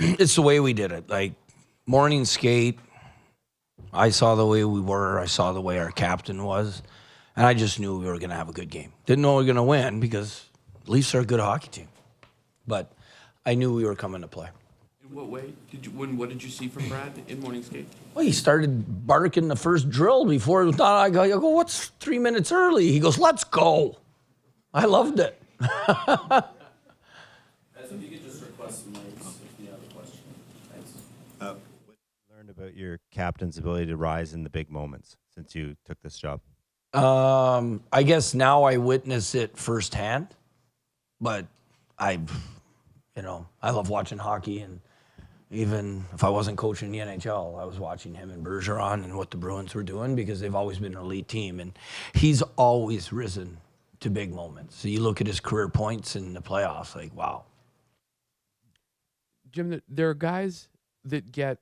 it's the way we did it. Like morning skate, I saw the way we were. I saw the way our captain was. And I just knew we were going to have a good game. Didn't know we were going to win because Leafs are a good hockey team. But I knew we were coming to play. In what way? What did you see from Brad in morning skate? Well, he started barking the first drill before it was done. I go, what's 3 minutes early? He goes, let's go. I loved it. As if you could just request some mics if you have a question. Thanks. What you learned about your captain's ability to rise in the big moments since you took this job? I guess now I witness it firsthand, but I love watching hockey, and even if I wasn't coaching the NHL, I was watching him and Bergeron and what the Bruins were doing because they've always been an elite team, and he's always risen to big moments. So you look at his career points in the playoffs, like, wow. Jim, there are guys that get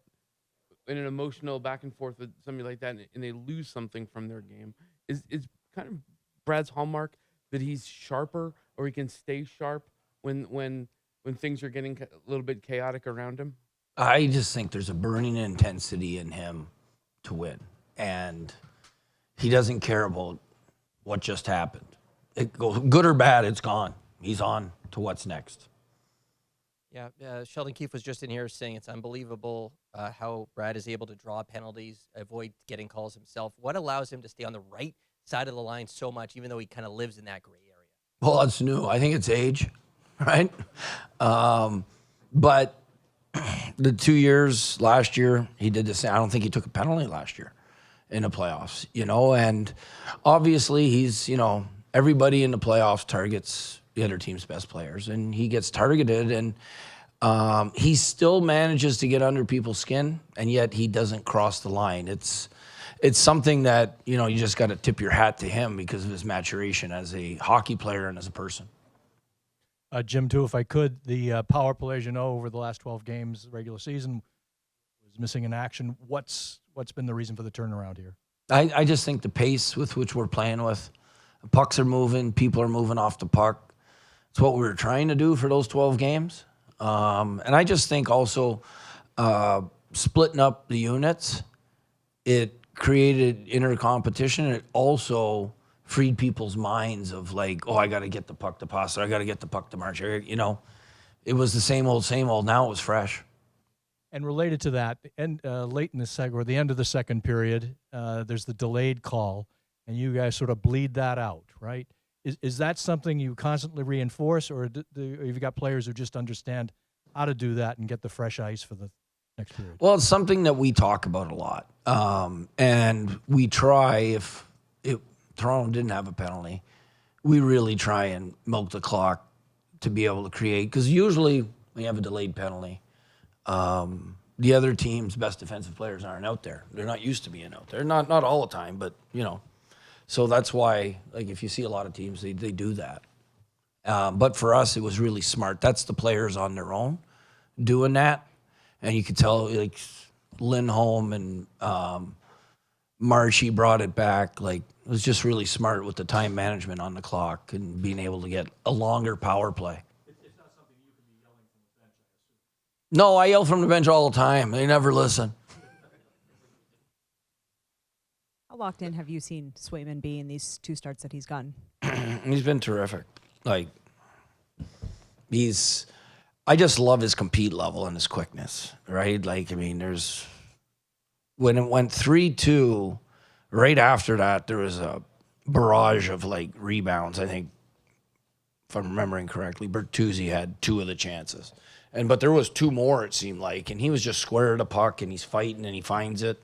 in an emotional back and forth with somebody like that, and they lose something from their game. Is kind of Brad's hallmark that he's sharper, or he can stay sharp when things are getting a little bit chaotic around him? I just think there's a burning intensity in him to win, and he doesn't care about what just happened. It goes good or bad, it's gone. He's on to what's next. Yeah, Sheldon Keefe was just in here saying it's unbelievable how Brad is able to draw penalties, avoid getting calls himself. What allows him to stay on the right side of the line so much, even though he kind of lives in that gray area? Well, that's new. I think it's age, right? But the 2 years last year, he did the same. I don't think he took a penalty last year in the playoffs, and obviously he's, everybody in the playoffs targets the other team's best players, and he gets targeted, and he still manages to get under people's skin, and yet he doesn't cross the line. It's something that, you just got to tip your hat to him because of his maturation as a hockey player and as a person. Jim, too, if I could, the power play, as you know, over the last 12 games, regular season, was missing in action. What's been the reason for the turnaround here? I just think the pace with which we're playing with, the pucks are moving, people are moving off the puck. It's what we were trying to do for those 12 games. And I just think also splitting up the units, it created inner competition. It also freed people's minds of like, I got to get the puck to Pasta. I got to get the puck to Marchand. It was the same old, same old. Now it was fresh. And related to that, and late in the second, or the end of the second period, there's the delayed call, and you guys sort of bleed that out, right? Is that something you constantly reinforce, or have you got players who just understand how to do that and get the fresh ice for the next period? Well, it's something that we talk about a lot. And we try, if Toronto didn't have a penalty, we really try and milk the clock to be able to create. Because usually when you have a delayed penalty, the other team's best defensive players aren't out there. They're not used to being out there. Not all the time, but, So that's why, like, if you see a lot of teams, they do that. But for us, it was really smart. That's the players on their own doing that. And you could tell, like, Lindholm and Marshy brought it back. Like, it was just really smart with the time management on the clock and being able to get a longer power play. It's not something you can be yelling from the bench, I assume. No, I yell from the bench all the time. They never listen. How locked in have you seen Swayman be in these two starts that he's gotten? He's been terrific. Like, I just love his compete level and his quickness, right? Like, when it went 3-2, right after that, there was a barrage of, like, rebounds. I think, if I'm remembering correctly, Bertuzzi had 2 of the chances. But there was 2 more, it seemed like, and he was just square to the puck, and he's fighting, and he finds it.